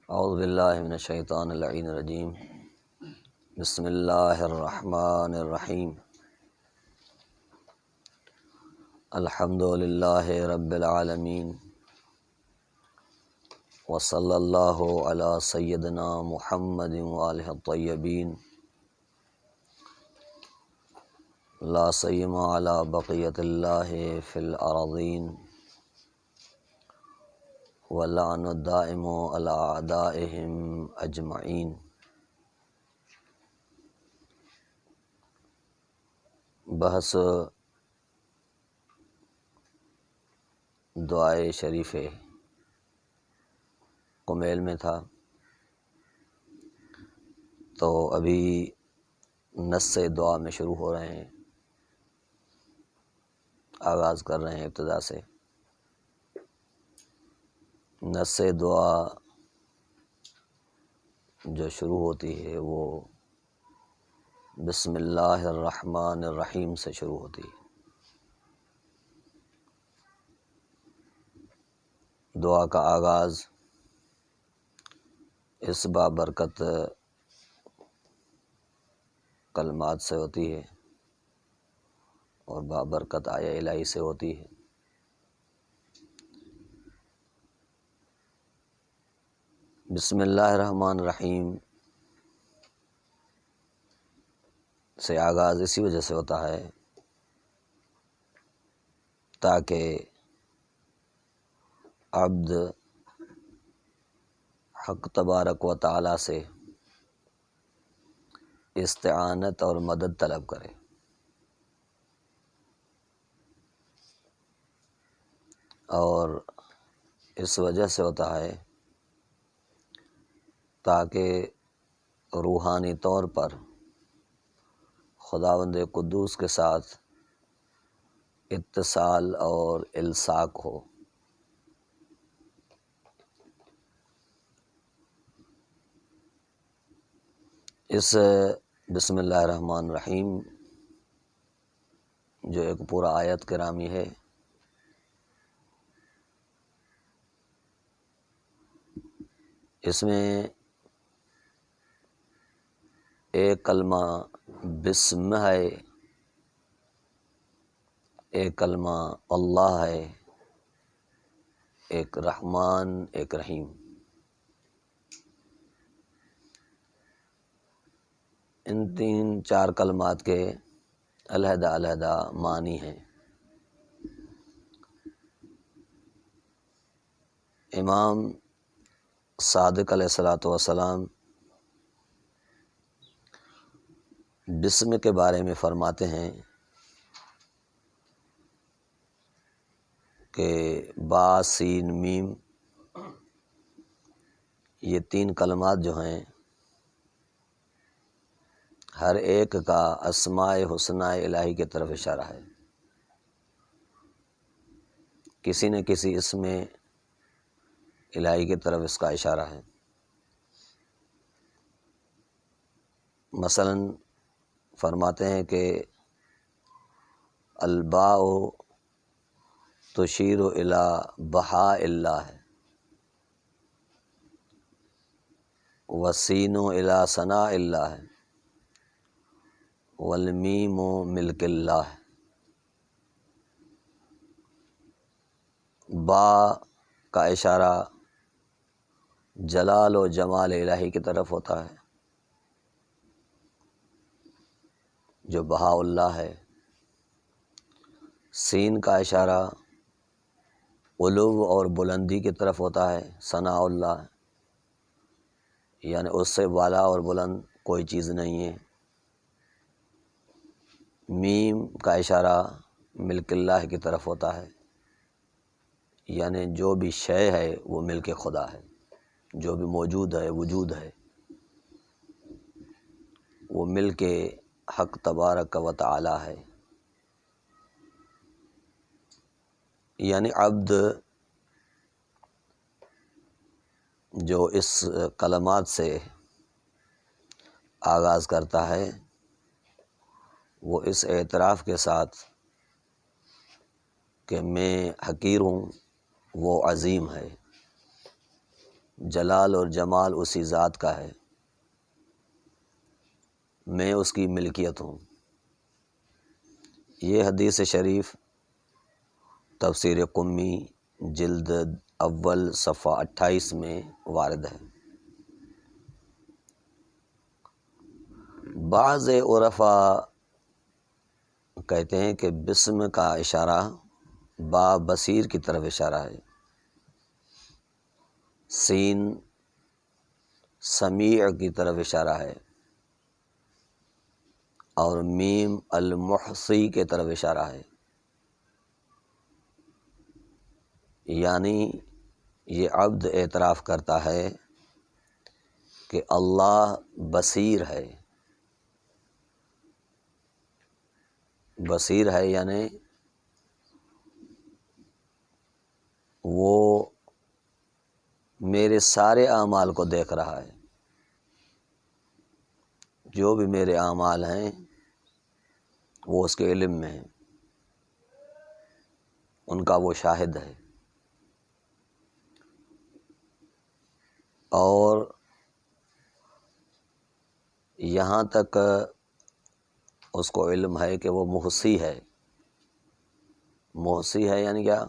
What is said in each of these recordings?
اعوذ باللہ من الشیطان اللعین الرجیم بسم اللہ الرحمن الرحیم الحمد للہ رب العالمین وصلی اللہ علی سیدنا محمد وآلہ الطیبین لا سیما علی بقیت اللہ فی الارضین واللعن الدائم علی اعدائہم اجمعین۔ بحث دعائے شریف قمیل میں تھا، تو ابھی نص دعا میں شروع ہو رہے ہیں، آغاز کر رہے ہیں ابتدا سے۔ نص دعا جو شروع ہوتی ہے وہ بسم اللہ الرحمن الرحیم سے شروع ہوتی ہے۔ دعا کا آغاز اس بابرکت کلمات سے ہوتی ہے اور بابرکت آیہ الہی سے ہوتی ہے۔ بسم اللہ الرحمن الرحیم سے آغاز اسی وجہ سے ہوتا ہے تاکہ عبد حق تبارک و تعالی سے استعانت اور مدد طلب کرے، اور اس وجہ سے ہوتا ہے تاکہ روحانی طور پر خداوند قدوس کے ساتھ اتصال اور الصاق ہو۔ اس بسم اللہ الرحمن الرحیم جو ایک پورا آیت کرامی ہے، اس میں ایک کلمہ بسم ہے، ایک کلمہ اللہ ہے، ایک رحمان، ایک رحیم۔ ان تین چار کلمات کے علیحدہ علیحدہ معنی ہیں۔ امام صادق علیہ الصلوۃ والسلام بسم کے بارے میں فرماتے ہیں کہ با سین میم، یہ تین کلمات جو ہیں ہر ایک کا اسماء حسنہ الہی کی طرف اشارہ ہے، کسی نہ کسی اسم الہی کی طرف اس کا اشارہ ہے۔ مثلا فرماتے ہیں کہ الباء تشیر الی بہاء اللہ، والسین الی ثناء اللہ، والمیم ملک اللہ۔ با کا اشارہ جلال و جمال الہی کی طرف ہوتا ہے جو بہاء اللہ ہے۔ سین کا اشارہ علو اور بلندی کی طرف ہوتا ہے، ثناء اللہ، یعنی اس سے بالا اور بلند کوئی چیز نہیں ہے۔ میم کا اشارہ ملک اللہ کی طرف ہوتا ہے، یعنی جو بھی شے ہے وہ ملک خدا ہے، جو بھی موجود ہے، وجود ہے، وہ ملک حق تبارک و تعالی ہے۔ یعنی عبد جو اس کلمات سے آغاز کرتا ہے وہ اس اعتراف کے ساتھ کہ میں حقیر ہوں، وہ عظیم ہے، جلال اور جمال اسی ذات کا ہے، میں اس کی ملکیت ہوں۔ یہ حدیث شریف تفسیر قمی جلد اول صفحہ 28 میں وارد ہے۔ بعض عرفاء کہتے ہیں کہ بسم کا اشارہ با بصیر کی طرف اشارہ ہے، سین سمیع کی طرف اشارہ ہے، اور میم المحصی کی طرف اشارہ ہے، یعنی یہ عبد اعتراف کرتا ہے کہ اللہ بصیر ہے۔ بصیر ہے یعنی وہ میرے سارے اعمال کو دیکھ رہا ہے، جو بھی میرے اعمال ہیں وہ اس کے علم میں ہیں، ان کا وہ شاہد ہے، اور یہاں تک اس کو علم ہے کہ وہ محصی ہے۔ محصی ہے یعنی کیا؟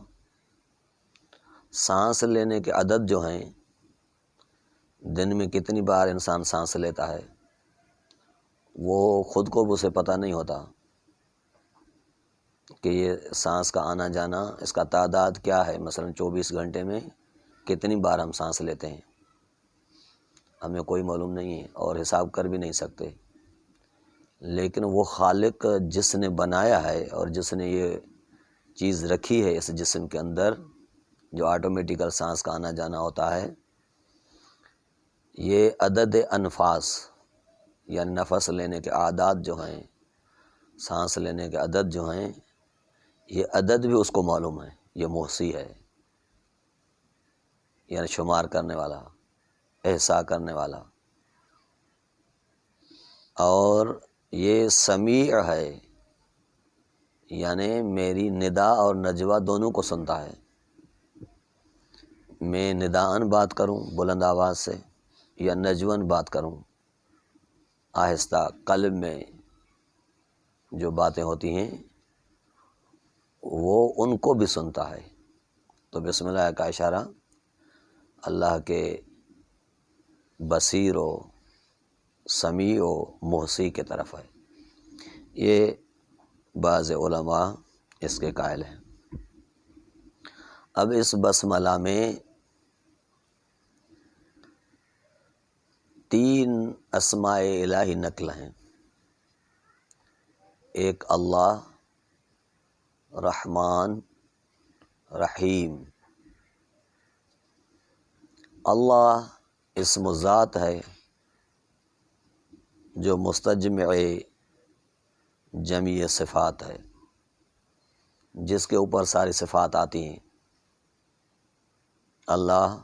سانس لینے کے عدد جو ہیں، دن میں کتنی بار انسان سانس لیتا ہے، وہ خود کو اسے پتہ نہیں ہوتا کہ یہ سانس کا آنا جانا اس کا تعداد کیا ہے، مثلا 24 گھنٹے میں کتنی بار ہم سانس لیتے ہیں، ہمیں کوئی معلوم نہیں ہے اور حساب کر بھی نہیں سکتے۔ لیکن وہ خالق جس نے بنایا ہے اور جس نے یہ چیز رکھی ہے اس جسم کے اندر، جو آٹومیٹیکل سانس کا آنا جانا ہوتا ہے، یہ عدد انفاس یعنی نفس لینے کے عادات جو ہیں، سانس لینے کے عدد جو ہیں، یہ عدد بھی اس کو معلوم ہے۔ یہ محصی ہے یعنی شمار کرنے والا، احصاء کرنے والا، اور یہ سمیع ہے یعنی میری ندا اور نجوہ دونوں کو سنتا ہے۔ میں نداً بات کروں بلند آواز سے یا نجون بات کروں آہستہ، قلب میں جو باتیں ہوتی ہیں وہ ان کو بھی سنتا ہے۔ تو بسم اللہ کا اشارہ اللہ کے بصیر و سمیع و محصی کی طرف ہے۔ یہ بعض علماء اس کے قائل ہیں۔ اب اس بسملہ میں 3 اسماء الہی نقل ہیں۔ ایک اللہ، رحمان، رحیم۔ اللہ اسم ذات ہے جو مستجمع جمیع صفات ہے، جس کے اوپر ساری صفات آتی ہیں۔ اللہ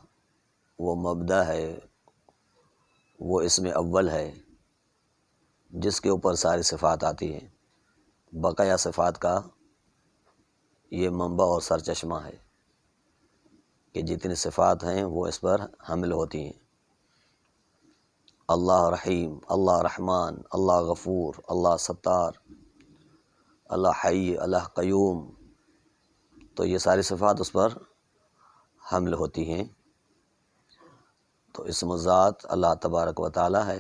وہ مبدأ ہے، وہ اسم اول ہے جس کے اوپر ساری صفات آتی ہیں۔ بقیہ صفات کا یہ منبع اور سرچشمہ ہے کہ جتنی صفات ہیں وہ اس پر حمل ہوتی ہیں۔ اللہ رحیم، اللہ رحمان، اللہ غفور، اللہ ستار، اللہ حی، اللہ قیوم، تو یہ ساری صفات اس پر حمل ہوتی ہیں۔ تو اسم ذات اللہ تبارک و تعالی ہے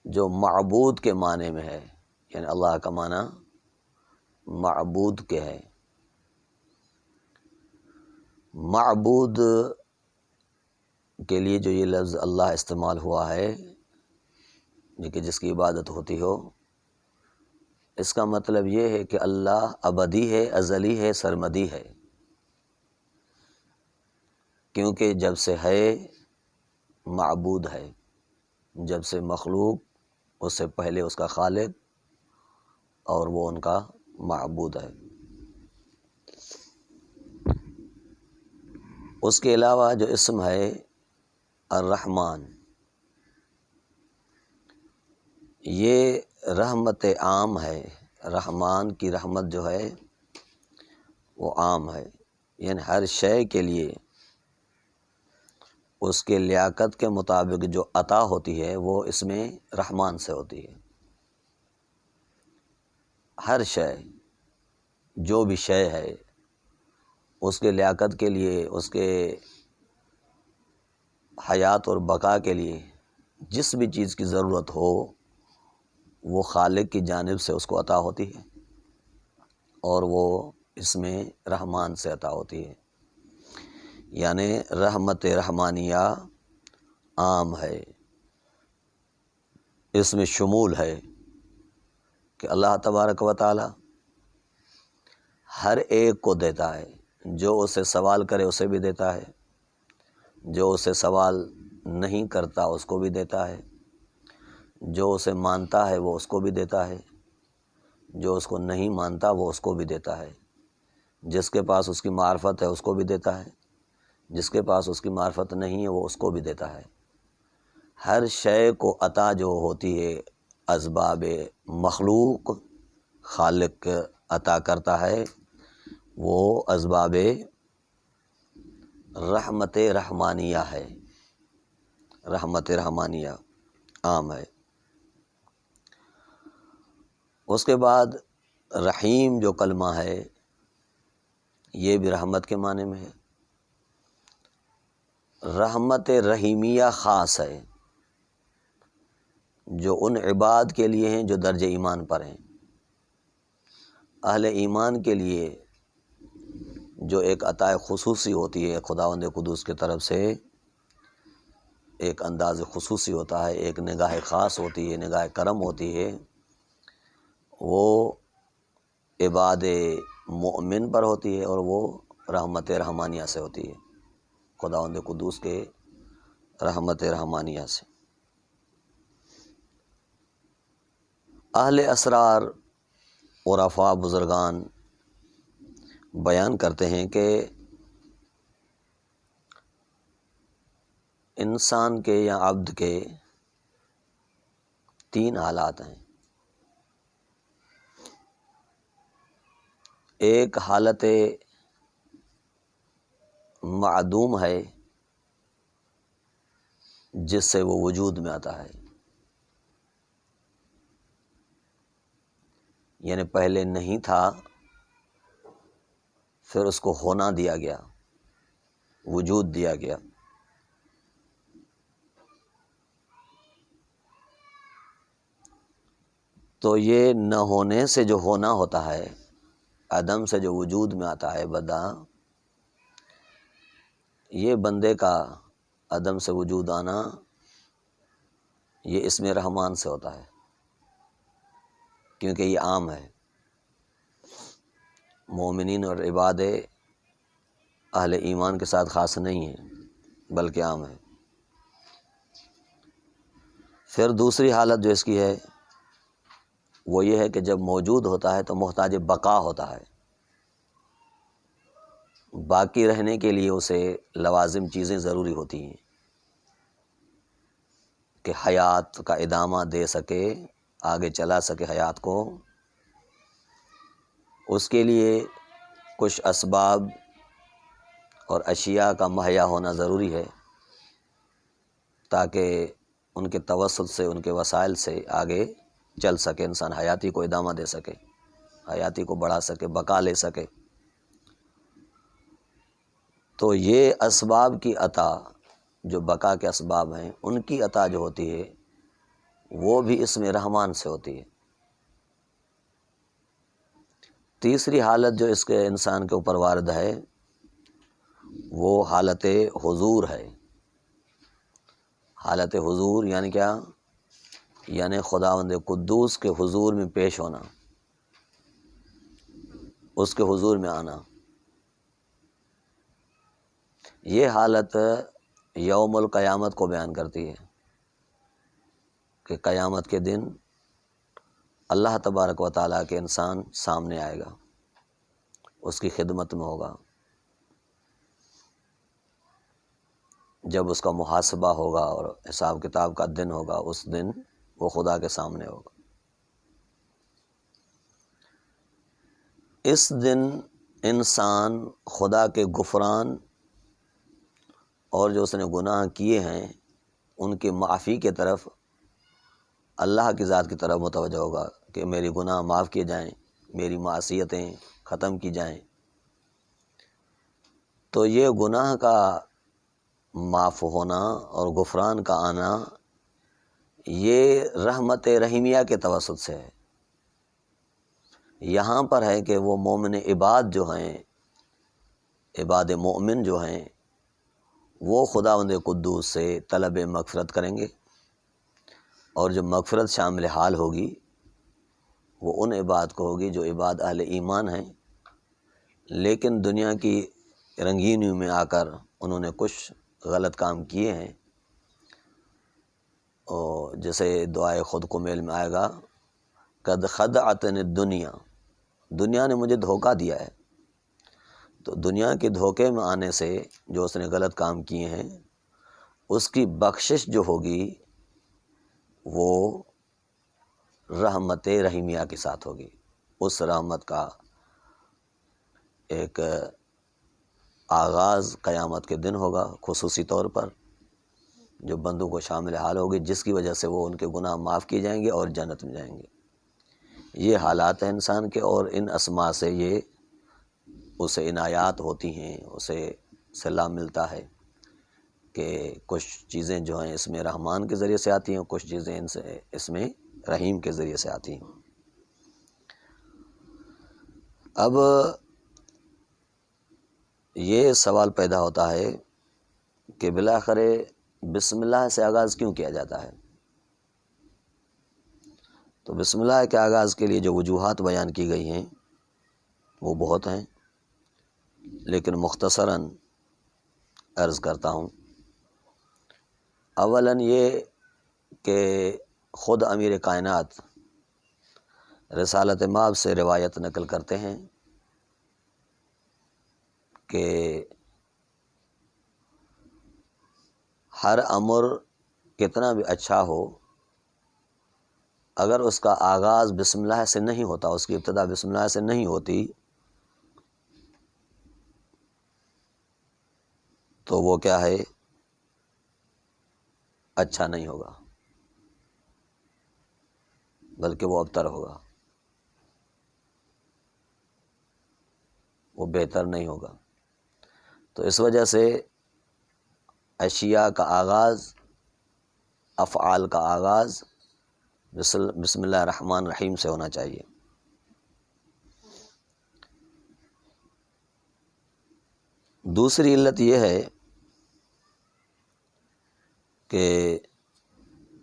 جو معبود کے معنی میں ہے، یعنی اللہ کا معنی معبود کے ہے۔ معبود کے لیے جو یہ لفظ اللہ استعمال ہوا ہے کہ جس کی عبادت ہوتی ہو، اس کا مطلب یہ ہے کہ اللہ ابدی ہے، ازلی ہے، سرمدی ہے، کیونکہ جب سے ہے معبود ہے، جب سے مخلوق اس سے پہلے اس کا خالق اور وہ ان کا معبود ہے۔ اس کے علاوہ جو اسم ہے الرحمن، یہ رحمت عام ہے۔ رحمان کی رحمت جو ہے وہ عام ہے، یعنی ہر شے کے لیے اس کے لیاقت کے مطابق جو عطا ہوتی ہے وہ اس میں رحمان سے ہوتی ہے۔ ہر شے، جو بھی شے ہے، اس کے لیاقت کے لیے، اس کے حیات اور بقا کے لیے جس بھی چیز کی ضرورت ہو وہ خالق کی جانب سے اس کو عطا ہوتی ہے، اور وہ اس میں رحمان سے عطا ہوتی ہے۔ یعنی رحمت رحمانیہ عام ہے، اس میں شمول ہے کہ اللہ تبارک و تعالی ہر ایک کو دیتا ہے، جو اسے سوال کرے اسے بھی دیتا ہے، جو اسے سوال نہیں کرتا اس کو بھی دیتا ہے، جو اسے مانتا ہے وہ اس کو بھی دیتا ہے، جو اس کو نہیں مانتا وہ اس کو بھی دیتا ہے، جس کے پاس اس کی معرفت ہے اس کو بھی دیتا ہے، جس کے پاس اس کی معرفت نہیں ہے وہ اس کو بھی دیتا ہے۔ ہر شے کو عطا جو ہوتی ہے اسباب مخلوق خالق عطا کرتا ہے، وہ اسباب رحمت رحمانیہ ہے، رحمت رحمانیہ عام ہے۔ اس کے بعد رحیم جو کلمہ ہے یہ بھی رحمت کے معنی میں ہے۔ رحمت رحیمیہ خاص ہے جو ان عباد کے لیے ہیں جو درجہ ایمان پر ہیں۔ اہل ایمان کے لیے جو ایک عطا خصوصی ہوتی ہے خداوند قدوس کی طرف سے، ایک انداز خصوصی ہوتا ہے، ایک نگاہ خاص ہوتی ہے، نگاہ کرم ہوتی ہے، وہ عباد مومن پر ہوتی ہے، اور وہ رحمت رحمانیہ سے ہوتی ہے، خداوند قدوس کے رحمت رحمانیہ سے۔ اہل اسرار عرفاء بزرگان بیان کرتے ہیں کہ انسان کے یا عبد کے 3 حالات ہیں۔ ایک حالت معدوم ہے جس سے وہ وجود میں آتا ہے، یعنی پہلے نہیں تھا پھر اس کو ہونا دیا گیا، وجود دیا گیا۔ تو یہ نہ ہونے سے جو ہونا ہوتا ہے، عدم سے جو وجود میں آتا ہے بندہ، یہ بندے کا عدم سے وجود آنا یہ اس میں رحمان سے ہوتا ہے، کیونکہ یہ عام ہے، مومنین اور عباد اہل ایمان کے ساتھ خاص نہیں ہے بلکہ عام ہے۔ پھر دوسری حالت جو اس کی ہے وہ یہ ہے کہ جب موجود ہوتا ہے تو محتاج بقا ہوتا ہے، باقی رہنے کے لیے اسے لوازم چیزیں ضروری ہوتی ہیں کہ حیات کا ادامہ دے سکے، آگے چلا سکے حیات کو۔ اس کے لیے کچھ اسباب اور اشیاء کا مہیا ہونا ضروری ہے تاکہ ان کے توسط سے، ان کے وسائل سے آگے چل سکے، انسان حیاتی کو ادامہ دے سکے، حیاتی کو بڑھا سکے، بقا لے سکے۔ تو یہ اسباب کی عطا، جو بقا کے اسباب ہیں، ان کی عطا جو ہوتی ہے وہ بھی اس میں رحمان سے ہوتی ہے۔ تیسری حالت جو اس کے انسان کے اوپر وارد ہے وہ حالت حضور ہے۔ حالت حضور یعنی کیا؟ یعنی خداوند قدوس کے حضور میں پیش ہونا، اس کے حضور میں آنا۔ یہ حالت یوم القیامت کو بیان کرتی ہے کہ قیامت کے دن اللہ تبارک و تعالیٰ کے انسان سامنے آئے گا، اس کی خدمت میں ہوگا، جب اس کا محاسبہ ہوگا اور حساب کتاب کا دن ہوگا، اس دن وہ خدا کے سامنے ہوگا۔ اس دن انسان خدا کے غفران اور جو اس نے گناہ کیے ہیں ان کی معافی کی طرف، اللہ کی ذات کی طرف متوجہ ہوگا کہ میری گناہ معاف کیے جائیں، میری معصیتیں ختم کی جائیں۔ تو یہ گناہ کا معاف ہونا اور غفران کا آنا یہ رحمت رحیمیہ کے توسط سے ہے۔ یہاں پر ہے کہ وہ مومن عباد جو ہیں، عباد مومن جو ہیں، وہ خداوند قدوس سے طلب مغفرت کریں گے، اور جو مغفرت شامل حال ہوگی وہ ان عباد کو ہوگی جو عباد اہل ایمان ہیں، لیکن دنیا کی رنگینیوں میں آ کر انہوں نے کچھ غلط کام کیے ہیں، اور جیسے دعائے خود کو میل میں آئے گا، قد خدعتنی الدنیا، دنیا نے مجھے دھوکہ دیا ہے۔ تو دنیا کے دھوکے میں آنے سے جو اس نے غلط کام کیے ہیں اس کی بخشش جو ہوگی وہ رحمت رحیمیہ کے ساتھ ہوگی۔ اس رحمت کا ایک آغاز قیامت کے دن ہوگا خصوصی طور پر، جو بندوں کو شامل حال ہوگی، جس کی وجہ سے وہ ان کے گناہ معاف کیے جائیں گے اور جنت میں جائیں گے۔ یہ حالات ہیں انسان کے، اور ان اسماء سے یہ اسے عنایات ہوتی ہیں، اسے صلاح ملتا ہے کہ کچھ چیزیں جو ہیں اس میں رحمان کے ذریعے سے آتی ہیں، کچھ چیزیں اس میں رحیم کے ذریعے سے آتی ہیں۔ اب یہ سوال پیدا ہوتا ہے کہ بالآخر بسم اللہ سے آغاز کیوں کیا جاتا ہے؟ تو بسم اللہ کے آغاز کے لیے جو وجوہات بیان کی گئی ہیں وہ بہت ہیں، لیکن مختصراً عرض کرتا ہوں۔ اولاً یہ کہ خود امیر کائنات رسالت مآب سے روایت نقل کرتے ہیں کہ ہر امر کتنا بھی اچھا ہو، اگر اس کا آغاز بسم اللہ سے نہیں ہوتا، اس کی ابتدا بسم اللہ سے نہیں ہوتی، تو وہ کیا ہے، اچھا نہیں ہوگا، بلکہ وہ ابتر ہوگا، وہ بہتر نہیں ہوگا۔ تو اس وجہ سے اشیاء کا آغاز، افعال کا آغاز بسم اللہ الرحمن الرحیم سے ہونا چاہیے۔ دوسری علت یہ ہے کہ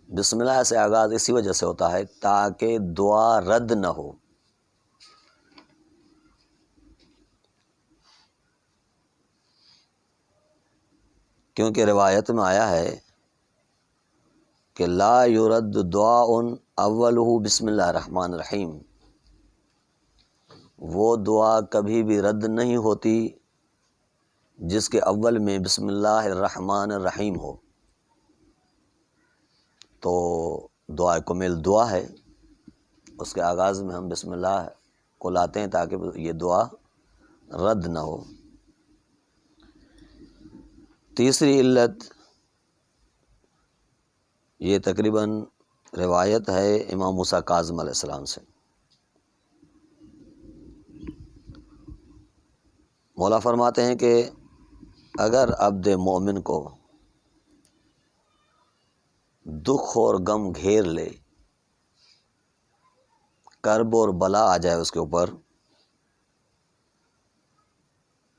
بسم اللہ سے آغاز اسی وجہ سے ہوتا ہے تاکہ دعا رد نہ ہو۔ کیونکہ روایت میں آیا ہے کہ لا یرد دعاء اولہ بسم اللہ الرحمن الرحیم، وہ دعا کبھی بھی رد نہیں ہوتی جس کے اول میں بسم اللہ الرحمن الرحیم ہو۔ تو دعا کمیل دعا ہے، اس کے آغاز میں ہم بسم اللہ کو لاتے ہیں تاکہ یہ دعا رد نہ ہو۔ تیسری علت یہ تقریباً روایت ہے امام موسیٰ کاظم علیہ السلام سے۔ مولا فرماتے ہیں کہ اگر عبد مومن کو دکھ اور غم گھیر لے، کرب اور بلا آ جائے اس کے اوپر،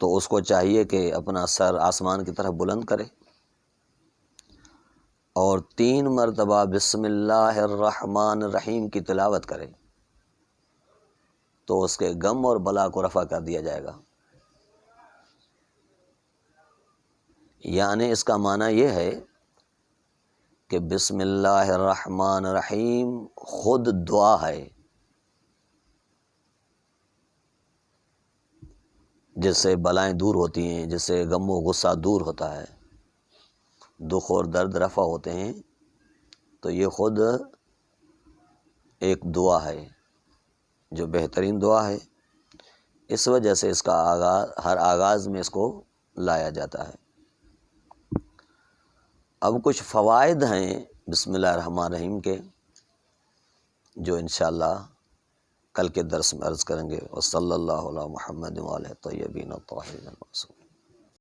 تو اس کو چاہیے کہ اپنا سر آسمان کی طرف بلند کرے اور 3 مرتبہ بسم اللہ الرحمن الرحیم کی تلاوت کرے، تو اس کے غم اور بلا کو رفع کر دیا جائے گا۔ یعنی اس کا معنی یہ ہے کہ بسم اللہ الرحمن الرحیم خود دعا ہے، جس سے بلائیں دور ہوتی ہیں، جس سے غم و غصہ دور ہوتا ہے، دکھ اور درد رفع ہوتے ہیں۔ تو یہ خود ایک دعا ہے جو بہترین دعا ہے، اس وجہ سے اس کا آغاز، ہر آغاز میں اس کو لایا جاتا ہے۔ اب کچھ فوائد ہیں بسم اللہ الرحمن الرحیم کے، جو انشاءاللہ کل کے درس میں عرض کریں گے۔ وصلی اللہ علی محمد وآلہ الطیبین الطاہرین المعصومین۔